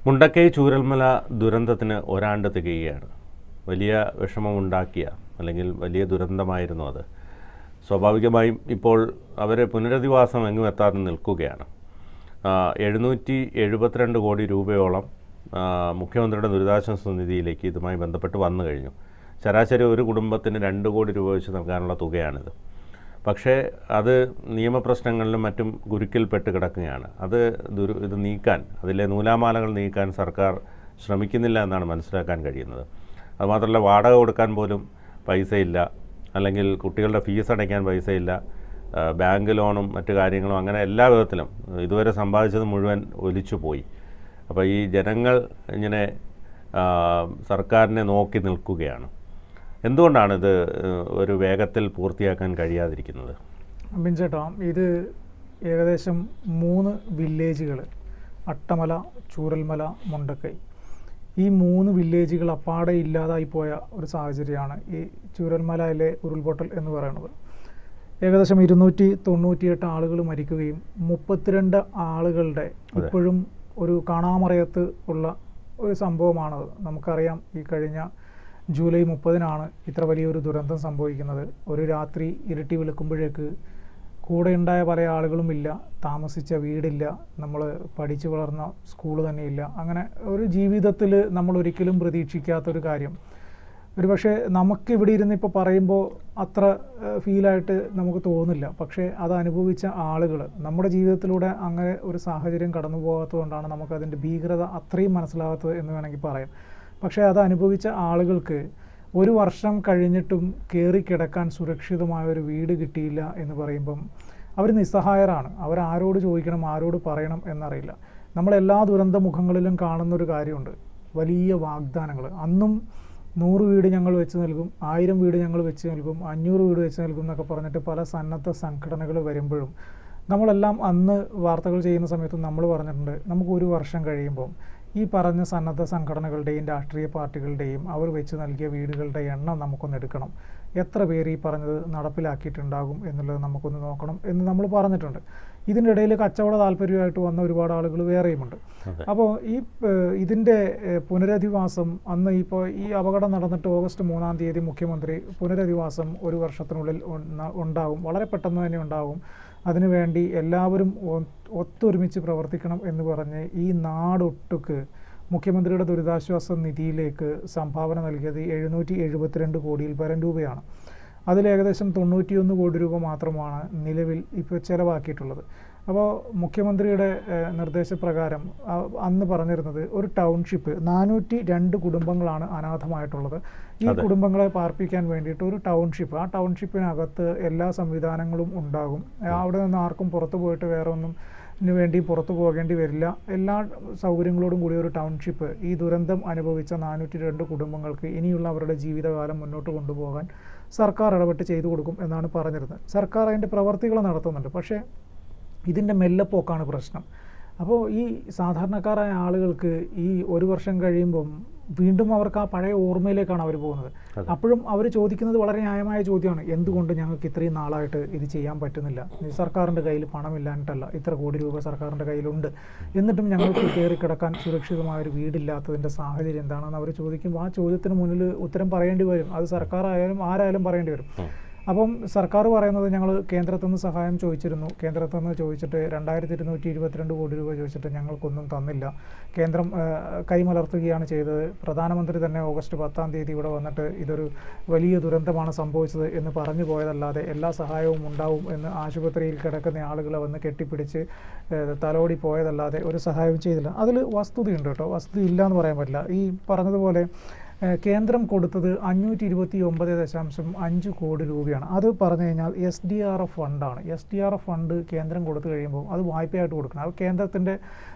മുണ്ടക്കൈ ചൂരൽമല ദുരന്തത്തിന് ഒരാണ്ട് തികയുകയാണ്. വലിയ വിഷമമുണ്ടാക്കിയ അല്ലെങ്കിൽ വലിയ ദുരന്തമായിരുന്നു അത്. സ്വാഭാവികമായും ഇപ്പോൾ അവർ പുനരധിവാസം എങ്ങും എത്താതെ നിൽക്കുകയാണ്. 772 കോടി രൂപയോളം മുഖ്യമന്ത്രിയുടെ ദുരിതാശ്വാസ നിധിയിലേക്ക് ഇതുമായി ബന്ധപ്പെട്ട് വന്നു കഴിഞ്ഞു. ശരാശരി ഒരു കുടുംബത്തിന് 2 കോടി രൂപ വെച്ച് നൽകാനുള്ള തുകയാണിത്. പക്ഷേ അത് നിയമപ്രശ്നങ്ങളിലും മറ്റും ഗുരുക്കിൽപ്പെട്ട് കിടക്കുകയാണ്. ഇത് നീക്കാൻ, അതിലെ നൂലാമാലകൾ നീക്കാൻ സർക്കാർ ശ്രമിക്കുന്നില്ല എന്നാണ് മനസ്സിലാക്കാൻ കഴിയുന്നത്. അതുമാത്രമല്ല, വാടക കൊടുക്കാൻ പോലും പൈസയില്ല, അല്ലെങ്കിൽ കുട്ടികളുടെ ഫീസ് അടയ്ക്കാൻ പൈസയില്ല, ബാങ്ക് ലോണും മറ്റു കാര്യങ്ങളും, അങ്ങനെ എല്ലാ വിധത്തിലും ഇതുവരെ സമ്പാദിച്ചത് മുഴുവൻ ഒലിച്ചു പോയി. അപ്പോൾ ഈ ജനങ്ങൾ ഇങ്ങനെ സർക്കാരിനെ നോക്കി നിൽക്കുകയാണ്. എന്തുകൊണ്ടാണിത് ഒരു വേഗത്തിൽ പൂർത്തിയാക്കാൻ കഴിയാതിരിക്കുന്നത്? ബിൻചേട്ടാ, ഇത് ഏകദേശം 3 വില്ലേജുകൾ, അട്ടമല, ചൂരൽമല, മുണ്ടക്കൈ, ഈ 3 വില്ലേജുകൾ അപ്പാടെ ഇല്ലാതായി പോയ ഒരു സാഹചര്യമാണ് ഈ ചൂരൽമലയിലെ ഉരുൾപൊട്ടൽ എന്ന് പറയുന്നത്. ഏകദേശം 298 ആളുകൾ മരിക്കുകയും 32 ആളുകളുടെ ഇപ്പോഴും ഒരു കാണാമറയത്ത് ഉള്ള ഒരു സംഭവമാണത്. നമുക്കറിയാം, ഈ കഴിഞ്ഞ ജൂലൈ 30-നാണ് ഇത്ര വലിയൊരു ദുരന്തം സംഭവിക്കുന്നത്. ഒരു രാത്രി ഇരുട്ടി വെളുക്കുമ്പോഴേക്ക് കൂടെ ഉണ്ടായ പല ആളുകളും ഇല്ല, താമസിച്ച വീടില്ല, നമ്മൾ പഠിച്ചു വളർന്ന സ്കൂൾ തന്നെയില്ല. അങ്ങനെ ഒരു ജീവിതത്തിൽ നമ്മൾ ഒരിക്കലും പ്രതീക്ഷിക്കാത്തൊരു കാര്യം. ഒരു പക്ഷേ നമുക്കിവിടെ ഇരുന്ന് ഇപ്പോൾ പറയുമ്പോൾ അത്ര ഫീലായിട്ട് നമുക്ക് തോന്നില്ല. പക്ഷേ അത് അനുഭവിച്ച ആളുകൾ, നമ്മുടെ ജീവിതത്തിലൂടെ അങ്ങനെ ഒരു സാഹചര്യം കടന്നു പോകാത്തതുകൊണ്ടാണ് നമുക്കതിൻ്റെ ഭീകരത അത്രയും മനസ്സിലാകാത്തത് എന്ന് വേണമെങ്കിൽ പറയാം. പക്ഷേ അത് അനുഭവിച്ച ആളുകൾക്ക് 1 വർഷം കഴിഞ്ഞിട്ടും കയറിക്കിടക്കാൻ സുരക്ഷിതമായൊരു വീട് കിട്ടിയില്ല എന്ന് പറയുമ്പം അവർ നിസ്സഹായരാണ്. അവരാരോട് ചോദിക്കണം, ആരോട് പറയണം എന്നറിയില്ല. നമ്മളെല്ലാ ദുരന്ത മുഖങ്ങളിലും കാണുന്നൊരു കാര്യമുണ്ട്, വലിയ വാഗ്ദാനങ്ങൾ. അന്നും 100 വീട് ഞങ്ങൾ വെച്ച് നൽകും, 1000 വീട് ഞങ്ങൾ വെച്ച് നൽകും, 500 വീട് വെച്ച് നൽകും എന്നൊക്കെ പറഞ്ഞിട്ട് പല സന്നദ്ധ സംഘടനകൾ വരുമ്പോഴും നമ്മളെല്ലാം അന്ന് വാർത്തകൾ ചെയ്യുന്ന സമയത്ത് നമ്മൾ പറഞ്ഞിട്ടുണ്ട്, നമുക്ക് 1 വർഷം കഴിയുമ്പം ഈ പറഞ്ഞ സന്നദ്ധ സംഘടനകളുടെയും രാഷ്ട്രീയ പാർട്ടികളുടെയും അവർ വെച്ച് നൽകിയ വീടുകളുടെ എണ്ണം നമുക്കൊന്ന് എടുക്കണം, എത്ര പേര് ഈ പറഞ്ഞത് നടപ്പിലാക്കിയിട്ടുണ്ടാകും എന്നുള്ളത് നമുക്കൊന്ന് നോക്കണം എന്ന് നമ്മൾ പറഞ്ഞിട്ടുണ്ട്. ഇതിൻ്റെ ഇടയിൽ കച്ചവട താല്പര്യമായിട്ട് വന്ന ഒരുപാട് ആളുകൾ വേറെയുമുണ്ട്. അപ്പോൾ ഇതിൻ്റെ പുനരധിവാസം, അന്ന് ഇപ്പോൾ ഈ അപകടം നടന്നിട്ട് ഓഗസ്റ്റ് 3-ാം തീയതി മുഖ്യമന്ത്രി പുനരധിവാസം 1 വർഷത്തിനുള്ളിൽ ഉണ്ടാകും, വളരെ പെട്ടെന്ന് തന്നെ ഉണ്ടാകും, അതിനുവേണ്ടി എല്ലാവരും ഒത്തൊരുമിച്ച് പ്രവർത്തിക്കണം എന്ന് പറഞ്ഞ് ഈ നാടൊട്ടുക്ക് മുഖ്യമന്ത്രിയുടെ ദുരിതാശ്വാസ നിധിയിലേക്ക് സംഭാവന നൽകിയത് 772 കോടിയിൽ പരം രൂപയാണ്. അതിലേകദേശം 91 കോടി രൂപ മാത്രമാണ് നിലവിൽ ഇപ്പോൾ ചിലവാക്കിയിട്ടുള്ളത്. അപ്പോൾ മുഖ്യമന്ത്രിയുടെ നിർദ്ദേശപ്രകാരം അന്ന് പറഞ്ഞിരുന്നത് ഒരു ടൗൺഷിപ്പ്, 402 കുടുംബങ്ങളാണ് അനാഥമായിട്ടുള്ളത്. ഈ കുടുംബങ്ങളെ പാർപ്പിക്കാൻ വേണ്ടിയിട്ട് ഒരു ടൗൺഷിപ്പ്, ആ ടൗൺഷിപ്പിനകത്ത് എല്ലാ സംവിധാനങ്ങളും ഉണ്ടാകും. അവിടെ നിന്ന് ആർക്കും പുറത്തു പോയിട്ട് വേറെ ഒന്നും വേണ്ടി പുറത്തു പോകേണ്ടി വരില്ല. എല്ലാ സൗകര്യങ്ങളോടും കൂടിയ ഒരു ടൗൺഷിപ്പ് ഈ ദുരന്തം അനുഭവിച്ച 402 കുടുംബങ്ങൾക്ക് ഇനിയുള്ള അവരുടെ ജീവിതകാലം മുന്നോട്ട് കൊണ്ടുപോകാൻ സർക്കാർ ഇടപെട്ട് ചെയ്തു കൊടുക്കും എന്നാണ് പറഞ്ഞിരുന്നത്. സർക്കാർ അതിൻ്റെ പ്രവർത്തികൾ നടത്തുന്നുണ്ട്. പക്ഷേ ഇതിൻ്റെ മെല്ലെപ്പോക്കാണ് പ്രശ്നം. അപ്പോൾ ഈ സാധാരണക്കാരായ ആളുകൾക്ക് ഈ 1 വർഷം കഴിയുമ്പം വീണ്ടും അവർക്ക് ആ പഴയ ഓർമ്മയിലേക്കാണ് അവർ പോകുന്നത്. അപ്പോഴും അവർ ചോദിക്കുന്നത് വളരെ ന്യായമായ ചോദ്യമാണ്, എന്തുകൊണ്ട് ഞങ്ങൾക്ക് ഇത്രയും നാളായിട്ട് ഇത് ചെയ്യാൻ പറ്റുന്നില്ല? സർക്കാരിൻ്റെ കയ്യിൽ പണമില്ലാഞ്ഞിട്ടല്ല, ഇത്ര കോടി രൂപ സർക്കാരിൻ്റെ കയ്യിലുണ്ട്, എന്നിട്ടും ഞങ്ങൾക്ക് കയറിക്കിടക്കാൻ സുരക്ഷിതമായൊരു വീടില്ലാത്തതിൻ്റെ സാഹചര്യം എന്താണെന്ന് അവർ ചോദിക്കുമ്പോൾ ആ ചോദ്യത്തിന് മുന്നിൽ ഉത്തരം പറയേണ്ടി വരും. അത് സർക്കാരായാലും ആരായാലും പറയേണ്ടി വരും. അപ്പം സർക്കാർ പറയുന്നത്, ഞങ്ങൾ കേന്ദ്രത്തിൽ നിന്ന് സഹായം ചോദിച്ചിരുന്നു, കേന്ദ്രത്തിൽ നിന്ന് ചോദിച്ചിട്ട് 2222 കോടി രൂപ ചോദിച്ചിട്ട് ഞങ്ങൾക്കൊന്നും തന്നില്ല, കേന്ദ്രം കൈമലർത്തുകയാണ് ചെയ്തത്. പ്രധാനമന്ത്രി തന്നെ ഓഗസ്റ്റ് 10-ാം തീയതി ഇവിടെ വന്നിട്ട് ഇതൊരു വലിയ ദുരന്തമാണ് സംഭവിച്ചത് എന്ന് പറഞ്ഞു പോയതല്ലാതെ എല്ലാ സഹായവും ഉണ്ടാവും എന്ന് ആശുപത്രിയിൽ കിടക്കുന്ന ആളുകളെ വന്ന് കെട്ടിപ്പിടിച്ച് തലോടി പോയതല്ലാതെ ഒരു സഹായവും ചെയ്തില്ല. അതിൽ വസ്തുതയുണ്ട് കേട്ടോ, വസ്തുത ഇല്ല എന്ന് പറയാൻ പറ്റില്ല. ഈ പറഞ്ഞതുപോലെ കേന്ദ്രം കൊടുത്തത് 529.5 കോടി രൂപയാണ്. അത് പറഞ്ഞു കഴിഞ്ഞാൽ SDRF ഫണ്ടാണ്. SDRF ഫണ്ട് കേന്ദ്രം കൊടുത്തു കഴിയുമ്പോൾ അത് വായ്പയായിട്ട് കൊടുക്കണം. അത് കേന്ദ്രത്തിൻ്റെ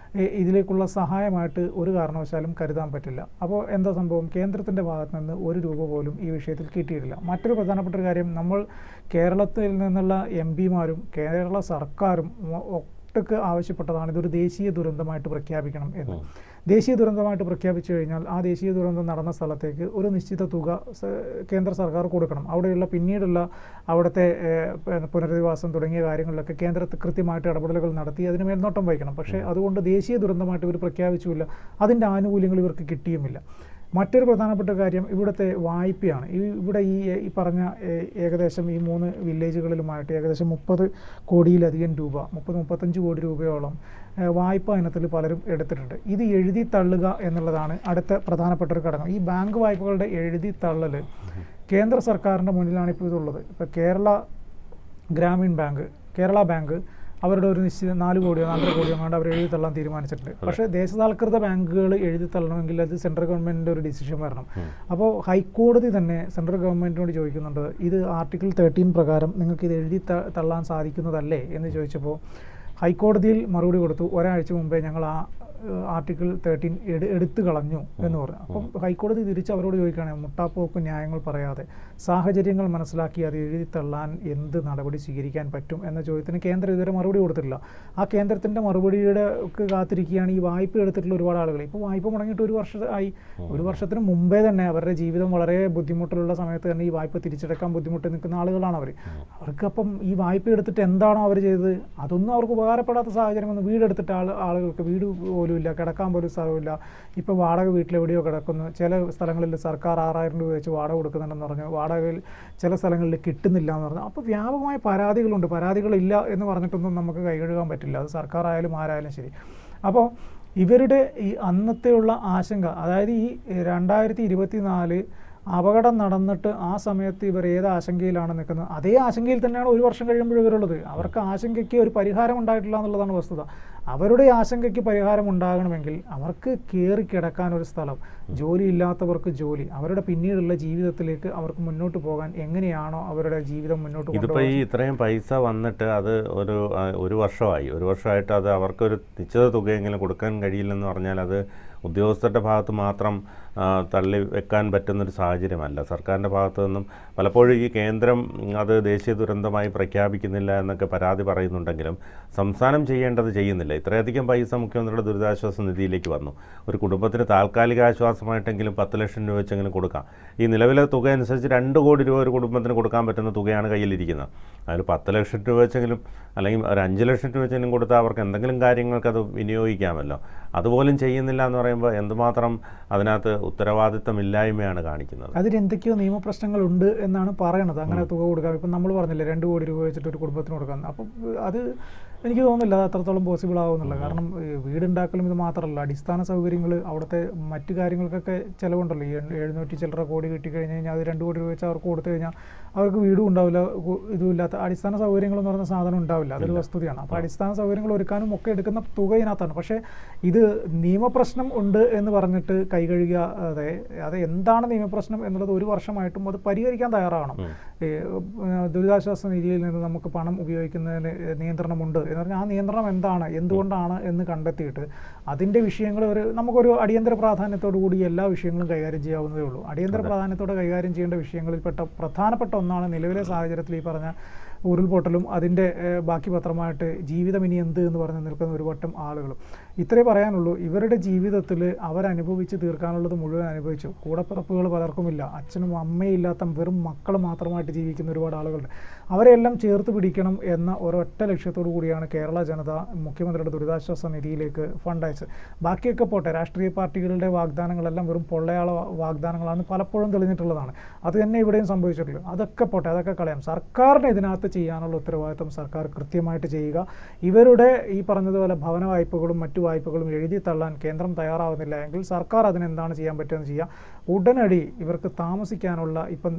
ഇതിലേക്കുള്ള സഹായമായിട്ട് ഒരു കാരണവശാലും കരുതാൻ പറ്റില്ല. അപ്പോൾ എന്താ സംഭവം, കേന്ദ്രത്തിൻ്റെ ഭാഗത്ത് നിന്ന് 1 രൂപ പോലും ഈ വിഷയത്തിൽ കിട്ടിയിട്ടില്ല. മറ്റൊരു പ്രധാനപ്പെട്ട ഒരു കാര്യം, നമ്മൾ കേരളത്തിൽ നിന്നുള്ള MP-മാരും കേരള സർക്കാരും ഒട്ടൊക്കെ ആവശ്യപ്പെട്ടതാണ് ഇതൊരു ദേശീയ ദുരന്തമായിട്ട് പ്രഖ്യാപിക്കണം എന്ന്. ദേശീയ ദുരന്തമായിട്ട് പ്രഖ്യാപിച്ചു കഴിഞ്ഞാൽ ആ ദേശീയ ദുരന്തം നടന്ന സ്ഥലത്തേക്ക് ഒരു നിശ്ചിത തുക കേന്ദ്ര സർക്കാർ കൊടുക്കണം. അവിടെയുള്ള പിന്നീടുള്ള അവിടുത്തെ പുനരധിവാസം തുടങ്ങിയ കാര്യങ്ങളിലൊക്കെ കേന്ദ്രത്തിൽ കൃത്യമായിട്ട് ഇടപെടലുകൾ നടത്തി അതിന് മേൽനോട്ടം വഹിക്കണം. പക്ഷേ അതുകൊണ്ട് ദേശീയ ദുരന്തമായിട്ട് ഇവർ പ്രഖ്യാപിച്ചില്ല, അതിൻ്റെ ആനുകൂല്യങ്ങൾ ഇവർക്ക് കിട്ടിയുമില്ല. മറ്റൊരു പ്രധാനപ്പെട്ട കാര്യം ഇവിടുത്തെ വായ്പയാണ്. ഇവിടെ ഈ പറഞ്ഞ ഏകദേശം ഈ 3 വില്ലേജുകളിലുമായിട്ട് ഏകദേശം 30 കോടിയിലധികം രൂപ, 30-35 കോടി രൂപയോളം വായ്പ ഇനത്തിൽ പലരും എടുത്തിട്ടുണ്ട്. ഇത് എഴുതി തള്ളുക എന്നുള്ളതാണ് അടുത്ത പ്രധാനപ്പെട്ട ഒരു ഘടകം. ഈ ബാങ്ക് വായ്പകളുടെ എഴുതി തള്ളൽ കേന്ദ്ര സർക്കാരിൻ്റെ മുന്നിലാണ് ഇപ്പോൾ ഇതുള്ളത്. ഇപ്പോൾ കേരള ബാങ്ക് അവരുടെ ഒരു നിശ്ചിത 4 കോടിയോ 4.5 കോടിയോ കൊണ്ട് അവർ എഴുതി തള്ളാൻ തീരുമാനിച്ചിട്ടുണ്ട്. പക്ഷേ ദേശസാൽകൃത ബാങ്കുകൾ എഴുതി തള്ളണമെങ്കിൽ അത് സെൻട്രൽ ഗവൺമെൻറ്റിൻ്റെ ഒരു ഡിസിഷൻ വരണം. അപ്പോൾ ഹൈക്കോടതി തന്നെ സെൻട്രൽ ഗവൺമെൻറ്റിനോട് ചോദിക്കുന്നുണ്ട്, ഇത് ആർട്ടിക്കിൾ 13 പ്രകാരം നിങ്ങൾക്ക് ഇത് എഴുതി തള്ളാൻ സാധിക്കുന്നതല്ലേ എന്ന് ചോദിച്ചപ്പോൾ ഹൈക്കോടതിയിൽ മറുപടി കൊടുത്തു, ഒരാഴ്ച മുമ്പേ ഞങ്ങൾ ആ ആർട്ടിക്കിൾ 13 എടുത്തു കളഞ്ഞു എന്ന് പറഞ്ഞു. അപ്പം ഹൈക്കോടതി തിരിച്ച് അവരോട് ചോദിക്കുകയാണ്, മുട്ടാപ്പോക്ക് ന്യായങ്ങൾ പറയാതെ സാഹചര്യങ്ങൾ മനസ്സിലാക്കി അത് എഴുതി തള്ളാൻ എന്ത് നടപടി സ്വീകരിക്കാൻ പറ്റും എന്ന ചോദ്യത്തിന് കേന്ദ്രം ഇതുവരെ മറുപടി കൊടുത്തിട്ടില്ല. ആ കേന്ദ്രത്തിൻ്റെ മറുപടിയുടെ കാത്തിരിക്കുകയാണ് ഈ വായ്പ എടുത്തിട്ടുള്ള ഒരുപാട് ആളുകൾ. ഇപ്പോൾ വായ്പ മുടങ്ങിയിട്ട് 1 വർഷമായി. 1 വർഷത്തിന് മുമ്പേ തന്നെ അവരുടെ ജീവിതം വളരെ ബുദ്ധിമുട്ടുള്ള സമയത്ത് തന്നെ ഈ വായ്പ തിരിച്ചടക്കാൻ ബുദ്ധിമുട്ട് നിൽക്കുന്ന ആളുകളാണ് അവർ. അവർക്കപ്പം ഈ വായ്പ എടുത്തിട്ട് എന്താണോ അവർ ചെയ്തത് അതൊന്നും അവർക്ക് ഉപകാരപ്പെടാത്ത സാഹചര്യം. വീടെടുത്തിട്ട് ആളുകൾക്ക് വീട് ഇല്ല, കിടക്കാൻ പോലും സ്ഥലമില്ല. ഇപ്പോൾ വാടക വീട്ടിലെവിടെയോ കിടക്കുന്നു. ചില സ്ഥലങ്ങളിൽ സർക്കാർ 6000 രൂപ വെച്ച് വാടക കൊടുക്കുന്നുണ്ടെന്ന് പറഞ്ഞു, വാടകയിൽ ചില സ്ഥലങ്ങളിൽ കിട്ടുന്നില്ല എന്ന് പറഞ്ഞു. അപ്പോൾ വ്യാപകമായ പരാതികളുണ്ട്. പരാതികളില്ല എന്ന് പറഞ്ഞിട്ടൊന്നും നമുക്ക് കൈകഴുകാൻ പറ്റില്ല, അത് സർക്കാർ ആയാലും ആരായാലും ശരി. അപ്പോൾ ഇവരുടെ ഈ അന്നത്തെയുള്ള ആശങ്ക, അതായത് ഈ 2024 അപകടം നടന്നിട്ട് ആ സമയത്ത് ഇവർ ഏത് ആശങ്കയിലാണ് നിൽക്കുന്നത് അതേ ആശങ്കയിൽ തന്നെയാണ് 1 വർഷം കഴിയുമ്പോൾ ഇവരുള്ളത്. അവർക്ക് ആശങ്കയ്ക്ക് ഒരു പരിഹാരം ഉണ്ടായിട്ടില്ല എന്നുള്ളതാണ് വസ്തുത. അവരുടെ ആശങ്കയ്ക്ക് പരിഹാരം ഉണ്ടാകണമെങ്കിൽ അവർക്ക് കയറി കിടക്കാൻ ഒരു സ്ഥലം, ജോലി ഇല്ലാത്തവർക്ക് ജോലി, അവരുടെ പിന്നീടുള്ള ജീവിതത്തിലേക്ക് അവർക്ക് മുന്നോട്ട് പോകാൻ എങ്ങനെയാണോ അവരുടെ ജീവിതം മുന്നോട്ട് പോകുന്നത്. ഇതിപ്പോൾ ഈ ഇത്രയും പൈസ വന്നിട്ട് അത് ഒരു വർഷമായിട്ട് അത് അവർക്കൊരു നിശ്ചിത തുകയെങ്കിലും കൊടുക്കാൻ കഴിയില്ലെന്ന് പറഞ്ഞാൽ അത് ഉദ്യോഗസ്ഥരുടെ ഭാഗത്ത് മാത്രം തള്ളി വെക്കാൻ പറ്റുന്നൊരു സാഹചര്യമല്ല. സർക്കാരിൻ്റെ ഭാഗത്തു നിന്നും പലപ്പോഴും ഈ കേന്ദ്രം അത് ദേശീയ ദുരന്തമായി പ്രഖ്യാപിക്കുന്നില്ല എന്നൊക്കെ പരാതി പറയുന്നുണ്ടെങ്കിലും സംസ്ഥാനം ചെയ്യേണ്ടത് ചെയ്യുന്നില്ല. ഇത്രയധികം പൈസ മുഖ്യമന്ത്രിയുടെ ദുരിതാശ്വാസ നിധിയിലേക്ക് വന്നു. ഒരു കുടുംബത്തിന് താൽക്കാലിക ആശ്വാസമായിട്ടെങ്കിലും 10 ലക്ഷം രൂപ വെച്ചെങ്കിലും കൊടുക്കാം. ഈ നിലവിലെ തുക അനുസരിച്ച് 2 കോടി രൂപ ഒരു കുടുംബത്തിന് കൊടുക്കാൻ പറ്റുന്ന തുകയാണ് കയ്യിലിരിക്കുന്നത്. അതിൽ 10 ലക്ഷം രൂപ വെച്ചെങ്കിലും അല്ലെങ്കിൽ ഒരു 5 ലക്ഷം രൂപ വെച്ചെങ്കിലും കൊടുത്താൽ അവർക്ക് എന്തെങ്കിലും കാര്യങ്ങൾക്ക് അത് വിനിയോഗിക്കാമല്ലോ. അതുപോലും ചെയ്യുന്നില്ല എന്ന് പറയുമ്പോൾ എന്തുമാത്രം അതിനകത്ത് ഉത്തരവാദിത്തമില്ലായ്മയാണ് കാണിക്കുന്നത്. അതിലെന്തൊക്കെയോ നിയമപ്രശ്നങ്ങളുണ്ട് എന്നാണ് പറയണത്. അങ്ങനെ തുക കൊടുക്കാം. ഇപ്പം നമ്മൾ പറഞ്ഞില്ലേ 2 കോടി രൂപ വെച്ചിട്ട് ഒരു കുടുംബത്തിന് കൊടുക്കാം. അപ്പം അത് എനിക്ക് തോന്നുന്നില്ല അത് അത്രത്തോളം പോസിബിൾ ആവുന്നില്ല. കാരണം വീടുണ്ടാക്കലും ഇത് മാത്രമല്ല, അടിസ്ഥാന സൗകര്യങ്ങൾ, അവിടുത്തെ മറ്റു കാര്യങ്ങൾക്കൊക്കെ ചിലവുണ്ടല്ലോ. ഈ 700 ചില്ലറ കോടി കിട്ടിക്കഴിഞ്ഞ് കഴിഞ്ഞാൽ അത് 2 കോടി രൂപ വെച്ച് അവർക്ക് കൊടുത്തു കഴിഞ്ഞാൽ അവർക്ക് വീടും ഉണ്ടാവില്ല, ഇതുമില്ലാത്ത അടിസ്ഥാന സൗകര്യങ്ങൾ എന്ന് പറയുന്ന സാധനം ഉണ്ടാവില്ല. അതൊരു വസ്തുതയാണ്. അപ്പോൾ അടിസ്ഥാന സൗകര്യങ്ങൾ ഒരുക്കാനും ഒക്കെ എടുക്കുന്ന തുക ഇതിനകത്താണ്. പക്ഷേ ഇത് നിയമപ്രശ്നം ഉണ്ട് എന്ന് പറഞ്ഞിട്ട് കൈകഴുകാതെ അത് എന്താണ് നിയമപ്രശ്നം എന്നുള്ളത് 1 വർഷമായിട്ടും അത് പരിഹരിക്കാൻ തയ്യാറാവണം. ദുരിതാശ്വാസ നിധിയിൽ നിന്ന് നമുക്ക് പണം ഉപയോഗിക്കുന്നതിന് നിയന്ത്രണമുണ്ട് എന്ന് പറഞ്ഞാൽ ആ നിയന്ത്രണം എന്താണ്, എന്തുകൊണ്ടാണ് എന്ന് കണ്ടെത്തിയിട്ട് അതിൻ്റെ വിഷയങ്ങൾ നമുക്കൊരു അടിയന്തര പ്രാധാന്യത്തോടു കൂടി എല്ലാ വിഷയങ്ങളും കൈകാര്യം ചെയ്യാവുന്നതേ ഉള്ളൂ. അടിയന്തര പ്രാധാന്യത്തോടെ കൈകാര്യം ചെയ്യേണ്ട വിഷയങ്ങളിൽപ്പെട്ട പ്രധാനപ്പെട്ട ഒന്നാണ് നിലവിലെ സാഹചര്യത്തിൽ ഈ പറഞ്ഞ ഉരുൾപൊട്ടലും അതിൻ്റെ ബാക്കി പത്രമായിട്ട് ജീവിതം ഇനി എന്ത് എന്ന് പറഞ്ഞ് നിൽക്കുന്ന ഒരു വട്ടം ആളുകളും. ഇത്രേ പറയാനുള്ളൂ. ഇവരുടെ ജീവിതത്തിൽ അവരനുഭവിച്ച് തീർക്കാനുള്ളത് മുഴുവൻ അനുഭവിച്ചു. കൂടപ്പിറപ്പുകൾ പലർക്കുമില്ല. അച്ഛനും അമ്മയും ഇല്ലാത്ത വെറും മക്കൾ മാത്രമായിട്ട് ജീവിക്കുന്ന ഒരുപാട് ആളുകളുണ്ട്. അവരെല്ലാം ചേർത്ത് പിടിക്കണം എന്ന ഒരൊറ്റ ലക്ഷ്യത്തോടു കൂടിയാണ് കേരള ജനത മുഖ്യമന്ത്രിയുടെ ദുരിതാശ്വാസ നിധിയിലേക്ക് ഫണ്ട് അയച്ചത്. ബാക്കിയൊക്കെ പോട്ടെ, രാഷ്ട്രീയ പാർട്ടികളുടെ വാഗ്ദാനങ്ങളെല്ലാം വെറും പൊള്ളയാള വാഗ്ദാനങ്ങളാണ് പലപ്പോഴും തെളിഞ്ഞിട്ടുള്ളതാണ്. അത് തന്നെ ഇവിടെയും സംഭവിച്ചിട്ടുള്ളൂ. അതൊക്കെ പോട്ടെ, അതൊക്കെ കളയാം. സർക്കാരിന് ഇതിനകത്ത് ചെയ്യാനുള്ള ഉത്തരവാദിത്വം സർക്കാർ കൃത്യമായിട്ട് ചെയ്യുക. ഇവരുടെ ഈ പറഞ്ഞതുപോലെ ഭവന വായ്പകളും മറ്റു വായ്പകളും എഴുതി തള്ളാൻ കേന്ദ്രം തയ്യാറാവുന്നില്ല എങ്കിൽ സർക്കാർ അതിനെന്താണ് ചെയ്യാൻ പറ്റുമെന്ന് ചെയ്യുക. ഉടനടി ഇവർക്ക് താമസിക്കാനുള്ള ഇപ്പം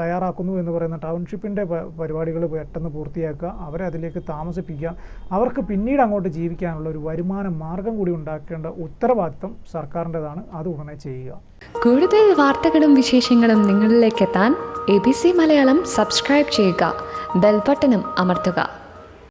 തയ്യാറാക്കുന്നു എന്ന് പറയുന്ന ടൗൺഷിപ്പിൻ്റെ പരിപാടികൾ പെട്ടെന്ന് പൂർത്തിയാക്കുക, അവരെ അതിലേക്ക് താമസിപ്പിക്കുക. അവർക്ക് പിന്നീട് അങ്ങോട്ട് ജീവിക്കാനുള്ള ഒരു വരുമാന മാർഗം കൂടി ഉണ്ടാക്കേണ്ട ഉത്തരവാദിത്വം സർക്കാരിൻ്റെതാണ്. അത് ഉടനെ ചെയ്യുക. കൂടുതൽ വാർത്തകളും വിശേഷങ്ങളും നിങ്ങളിലേക്ക് എത്താൻ ABC മലയാളം സബ്സ്ക്രൈബ് ചെയ്യുക, ബെൽ ബട്ടണും അമർത്തുക.